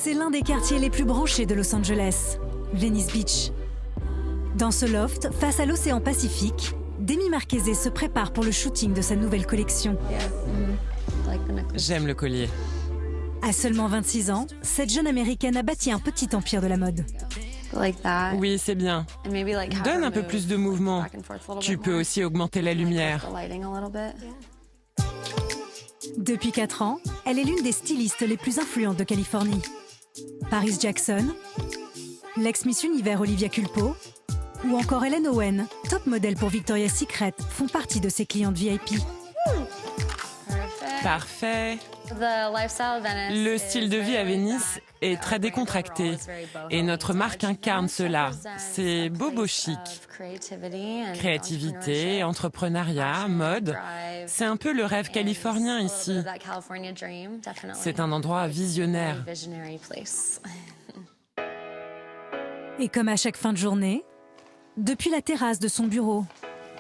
C'est l'un des quartiers les plus branchés de Los Angeles, Venice Beach. Dans ce loft, face à l'océan Pacifique, Demi Marchese se prépare pour le shooting de sa nouvelle collection. J'aime le collier. À seulement 26 ans, cette jeune Américaine a bâti un petit empire de la mode. Oui, c'est bien. Donne un peu plus de mouvement. Tu peux aussi augmenter la lumière. Depuis 4 ans, elle est l'une des stylistes les plus influentes de Californie. Paris Jackson, l'ex-Miss Univers Olivia Culpo ou encore Helen Owen, top modèle pour Victoria's Secret, font partie de ses clientes VIP. Parfait. Le style de vie à Venise est très décontracté et notre marque incarne cela. C'est bobo chic. Créativité, entrepreneuriat, mode. C'est un peu le rêve californien ici. C'est un endroit visionnaire. Et comme à chaque fin de journée, depuis la terrasse de son bureau,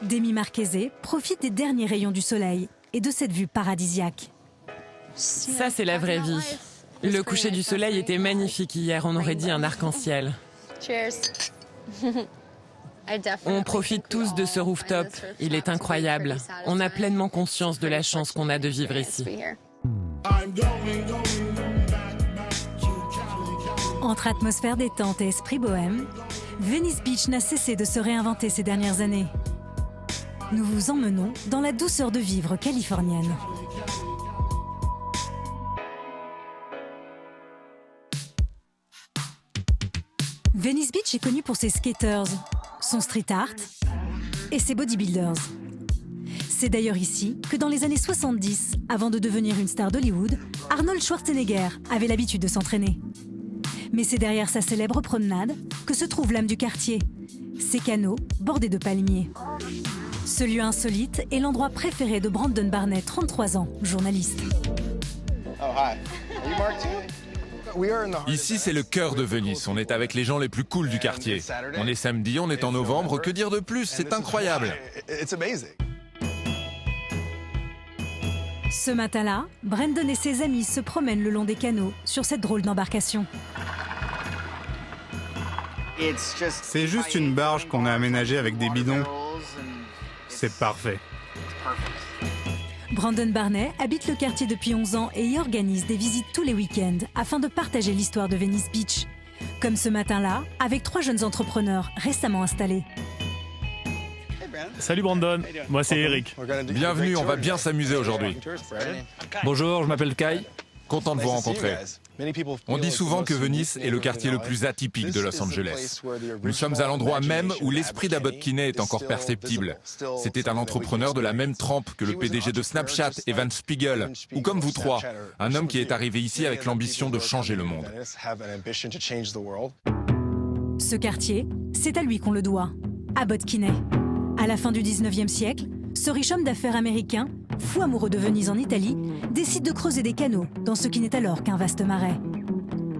Demi Marchese profite des derniers rayons du soleil et de cette vue paradisiaque. Ça, c'est la vraie vie. Le coucher du soleil était magnifique hier, on aurait dit un arc-en-ciel. On profite tous de ce rooftop, il est incroyable. On a pleinement conscience de la chance qu'on a de vivre ici. Entre atmosphère détente et esprit bohème, Venice Beach n'a cessé de se réinventer ces dernières années. Nous vous emmenons dans la douceur de vivre californienne. Venice Beach est connue pour ses skaters, son street art et ses bodybuilders. C'est d'ailleurs ici que dans les années 70, avant de devenir une star d'Hollywood, Arnold Schwarzenegger avait l'habitude de s'entraîner. Mais c'est derrière sa célèbre promenade que se trouve l'âme du quartier, ses canaux bordés de palmiers. Ce lieu insolite est l'endroit préféré de Brandon Barnett, 33 ans, journaliste. Ici, c'est le cœur de Venise. On est avec les gens les plus cool du quartier. On est samedi, on est en novembre. Que dire de plus? C'est incroyable. Ce matin-là, Brandon et ses amis se promènent le long des canaux sur cette drôle d'embarcation. C'est juste une barge qu'on a aménagée avec des bidons. C'est parfait. Brandon Barnett habite le quartier depuis 11 ans et y organise des visites tous les week-ends afin de partager l'histoire de Venice Beach. Comme ce matin-là, avec 3 jeunes entrepreneurs récemment installés. Salut Brandon, moi c'est Eric. Bienvenue, on va bien s'amuser aujourd'hui. Bonjour, je m'appelle Kai. Content de vous rencontrer. On dit souvent que Venise est le quartier le plus atypique de Los Angeles. Nous sommes à l'endroit même où l'esprit d'Abbott Kinney est encore perceptible. C'était un entrepreneur de la même trempe que le PDG de Snapchat, Evan Spiegel, ou comme vous trois, un homme qui est arrivé ici avec l'ambition de changer le monde. Ce quartier, c'est à lui qu'on le doit, Abbott Kinney. À la fin du 19e siècle, ce riche homme d'affaires américain, fou amoureux de Venise en Italie, décide de creuser des canaux dans ce qui n'est alors qu'un vaste marais.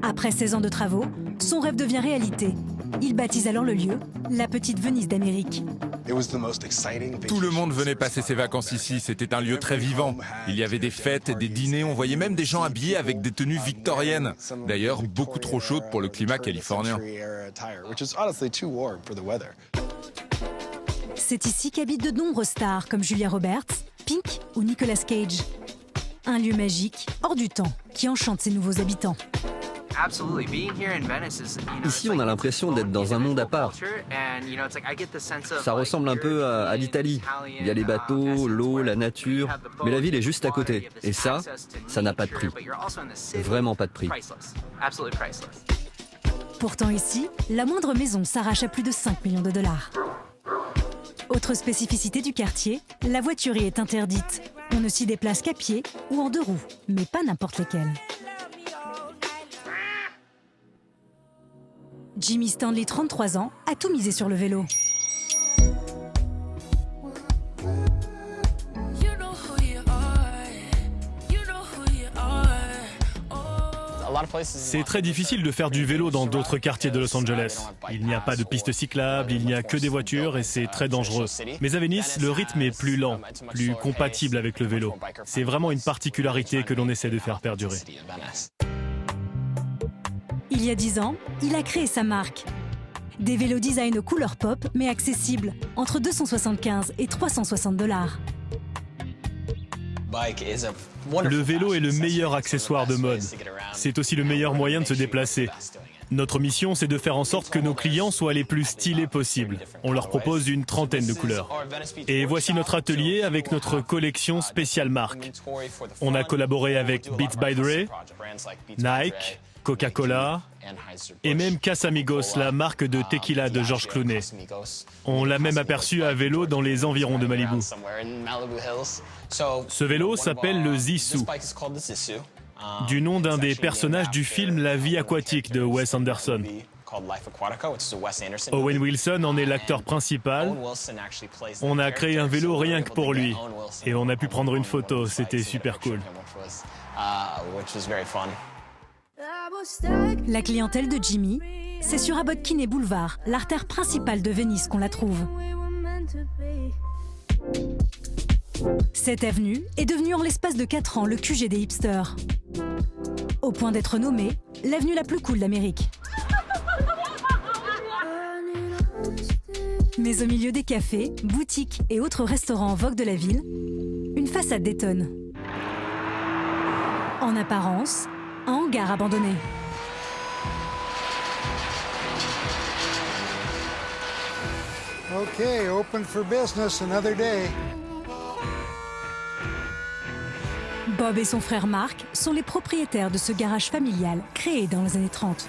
Après 16 ans de travaux, son rêve devient réalité. Il baptise alors le lieu la Petite Venise d'Amérique. Tout le monde venait passer ses vacances ici, c'était un lieu très vivant. Il y avait des fêtes, des dîners, on voyait même des gens habillés avec des tenues victoriennes. D'ailleurs, beaucoup trop chaudes pour le climat californien. C'est ici qu'habitent de nombreuses stars comme Julia Roberts, Pink ou Nicolas Cage. Un lieu magique, hors du temps, qui enchante ses nouveaux habitants. Ici, on a l'impression d'être dans un monde à part. Ça ressemble un peu à l'Italie. Il y a les bateaux, l'eau, la nature, mais la ville est juste à côté. Et ça n'a pas de prix. Vraiment pas de prix. Pourtant ici, la moindre maison s'arrache à plus de 5 millions de dollars. Autre spécificité du quartier, la voiture y est interdite. On ne s'y déplace qu'à pied ou en 2 roues, mais pas n'importe lesquelles. Jimmy Stanley, 33 ans, a tout misé sur le vélo. C'est très difficile de faire du vélo dans d'autres quartiers de Los Angeles. Il n'y a pas de piste cyclable, il n'y a que des voitures et c'est très dangereux. Mais à Venise, le rythme est plus lent, plus compatible avec le vélo. C'est vraiment une particularité que l'on essaie de faire perdurer. Il y a 10 ans, il a créé sa marque. Des vélos design aux couleurs pop, mais accessibles, entre 275 et 360 $. Le vélo est le meilleur accessoire de mode. C'est aussi le meilleur moyen de se déplacer. Notre mission, c'est de faire en sorte que nos clients soient les plus stylés possibles. On leur propose une trentaine de couleurs. Et voici notre atelier avec notre collection spéciale marque. On a collaboré avec Beats by Dre, Nike, Coca-Cola et même Casamigos, la marque de tequila de George Clooney. On l'a même aperçu à vélo dans les environs de Malibu. Ce vélo s'appelle le Zissou, du nom d'un des personnages du film La vie aquatique de Wes Anderson. Owen Wilson en est l'acteur principal. On a créé un vélo rien que pour lui. Et on a pu prendre une photo, c'était super cool. La clientèle de Jimmy, c'est sur Abbot Kinney Boulevard, l'artère principale de Venise qu'on la trouve. Cette avenue est devenue en l'espace de 4 ans le QG des hipsters. Au point d'être nommée l'avenue la plus cool d'Amérique. Mais au milieu des cafés, boutiques et autres restaurants en vogue de la ville, une façade détonne. En apparence, un hangar abandonné. Okay, open for business another day. Bob et son frère Mark sont les propriétaires de ce garage familial créé dans les années 30.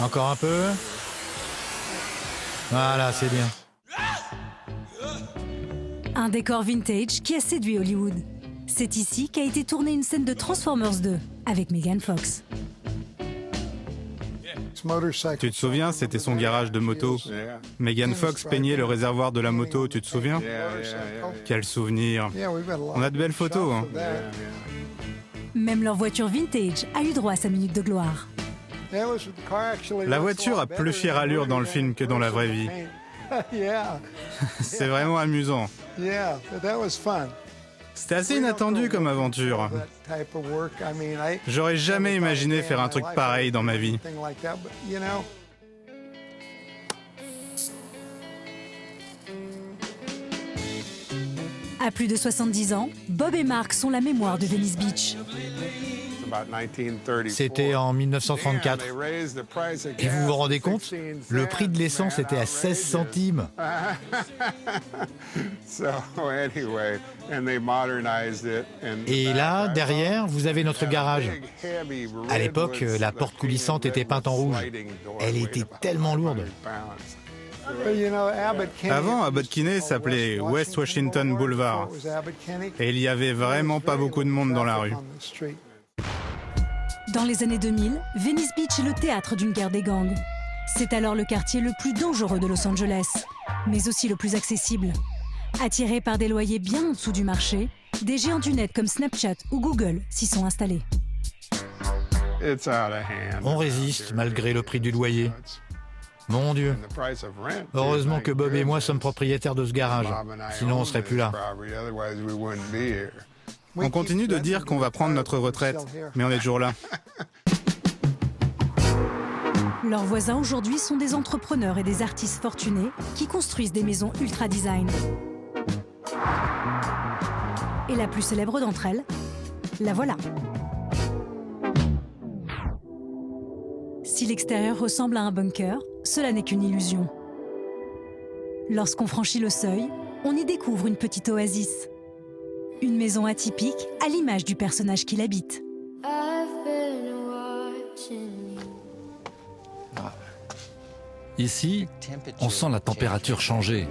Encore un peu. Voilà, c'est bien. Un décor vintage qui a séduit Hollywood. C'est ici qu'a été tournée une scène de Transformers 2 avec Megan Fox. Tu te souviens, c'était son garage de moto. Megan Fox peignait le réservoir de la moto, tu te souviens? Quel souvenir. On a de belles photos. Hein. Même leur voiture vintage a eu droit à sa minute de gloire. La voiture a plus fière allure dans le film que dans la vraie vie. C'est vraiment amusant. C'était assez inattendu comme aventure. J'aurais jamais imaginé faire un truc pareil dans ma vie. À plus de 70 ans, Bob et Mark sont la mémoire de Venice Beach. C'était en 1934. Et vous vous rendez compte? Le prix de l'essence était à 16 centimes. Et là, derrière, vous avez notre garage. À l'époque, la porte coulissante était peinte en rouge. Elle était tellement lourde. Avant, Abbot Kinney s'appelait West Washington Boulevard. Et il y avait vraiment pas beaucoup de monde dans la rue. Dans les années 2000, Venice Beach est le théâtre d'une guerre des gangs. C'est alors le quartier le plus dangereux de Los Angeles, mais aussi le plus accessible. Attiré par des loyers bien en dessous du marché, des géants du net comme Snapchat ou Google s'y sont installés. On résiste malgré le prix du loyer. Mon Dieu. Heureusement que Bob et moi sommes propriétaires de ce garage. Sinon, on ne serait plus là. On continue de dire qu'on va prendre notre retraite, mais on est toujours là. Leurs voisins aujourd'hui sont des entrepreneurs et des artistes fortunés qui construisent des maisons ultra design. Et la plus célèbre d'entre elles, la voilà. Si l'extérieur ressemble à un bunker, cela n'est qu'une illusion. Lorsqu'on franchit le seuil, on y découvre une petite oasis. Une maison atypique à l'image du personnage qui l'habite. Ici, on sent la température changer.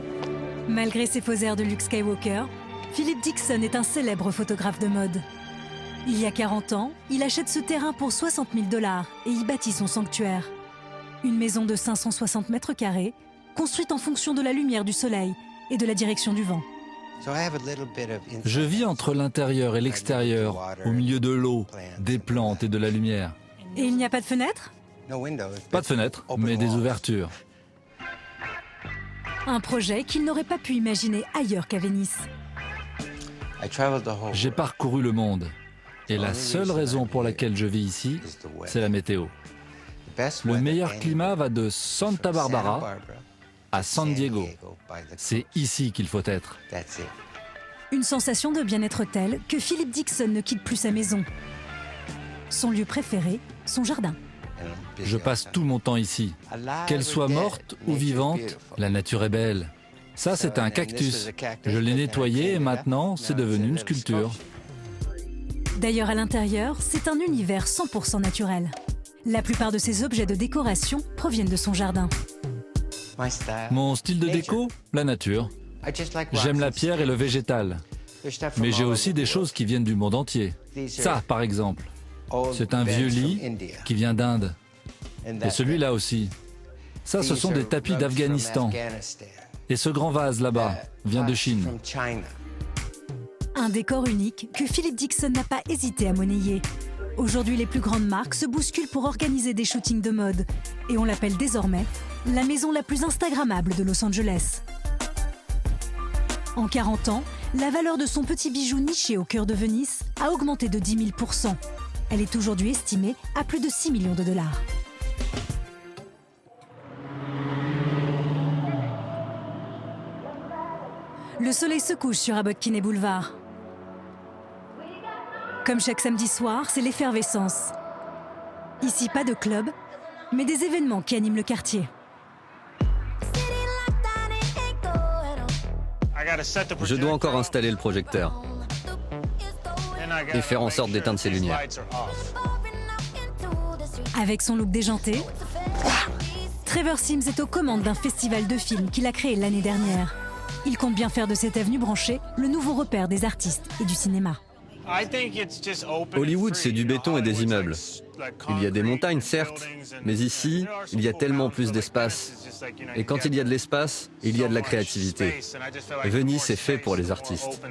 Malgré ses faux airs de Luke Skywalker, Philip Dixon est un célèbre photographe de mode. Il y a 40 ans, il achète ce terrain pour 60 000 $ et y bâtit son sanctuaire. Une maison de 560 mètres carrés, construite en fonction de la lumière du soleil et de la direction du vent. Je vis entre l'intérieur et l'extérieur, au milieu de l'eau, des plantes et de la lumière. Et il n'y a pas de fenêtre? Pas de fenêtres, mais des ouvertures. Un projet qu'il n'aurait pas pu imaginer ailleurs qu'à Venise. J'ai parcouru le monde. Et la seule raison pour laquelle je vis ici, c'est la météo. Le meilleur climat va de Santa Barbara à San Diego. C'est ici qu'il faut être. Une sensation de bien-être telle que Philip Dixon ne quitte plus sa maison. Son lieu préféré, son jardin. Je passe tout mon temps ici. Qu'elle soit morte ou vivante, la nature est belle. Ça, c'est un cactus. Je l'ai nettoyé et maintenant, c'est devenu une sculpture. D'ailleurs, à l'intérieur, c'est un univers 100% naturel. La plupart de ces objets de décoration proviennent de son jardin. Mon style de déco, la nature. J'aime la pierre et le végétal. Mais j'ai aussi des choses qui viennent du monde entier. Ça, par exemple. C'est un vieux lit qui vient d'Inde. Et celui-là aussi. Ça, ce sont des tapis d'Afghanistan. Et ce grand vase là-bas vient de Chine. Un décor unique que Philip Dixon n'a pas hésité à monnayer. Aujourd'hui, les plus grandes marques se bousculent pour organiser des shootings de mode. Et on l'appelle désormais la maison la plus instagrammable de Los Angeles. En 40 ans, la valeur de son petit bijou niché au cœur de Venise a augmenté de 10 000%. Elle est aujourd'hui estimée à plus de 6 millions de dollars. Le soleil se couche sur Abbot Kinney Boulevard. Comme chaque samedi soir, c'est l'effervescence. Ici, pas de club, mais des événements qui animent le quartier. Je dois encore installer le projecteur et faire en sorte d'éteindre ces lumières. Avec son look déjanté, Trevor Sims est aux commandes d'un festival de films qu'il a créé l'année dernière. Il compte bien faire de cette avenue branchée le nouveau repère des artistes et du cinéma. Hollywood, c'est du béton et des immeubles. Il y a des montagnes, certes, mais ici, il y a tellement plus d'espace. Et quand il y a de l'espace, il y a de la créativité. Venise est fait pour les artistes.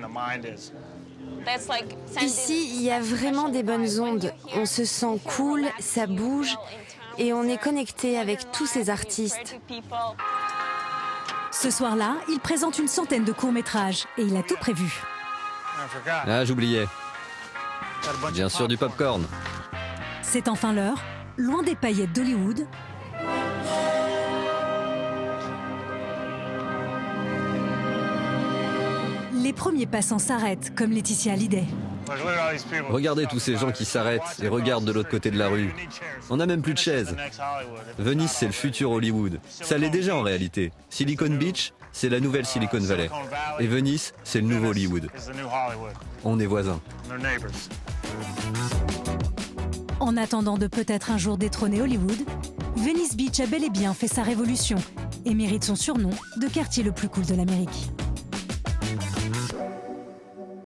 Ici, il y a vraiment des bonnes ondes. On se sent cool, ça bouge, et on est connecté avec tous ces artistes. Ce soir-là, il présente une centaine de courts-métrages et il a tout prévu. Ah, j'oubliais. Bien sûr du popcorn. C'est enfin l'heure, loin des paillettes d'Hollywood. Les premiers passants s'arrêtent, comme Laetitia Hallyday. Regardez tous ces gens qui s'arrêtent et regardent de l'autre côté de la rue. On n'a même plus de chaises. Venise, c'est le futur Hollywood. Ça l'est déjà en réalité. Silicon Beach, c'est la nouvelle Silicon Valley. Et Venise, c'est le nouveau Hollywood. On est voisins. En attendant de peut-être un jour détrôner Hollywood, Venice Beach a bel et bien fait sa révolution et mérite son surnom de quartier le plus cool de l'Amérique.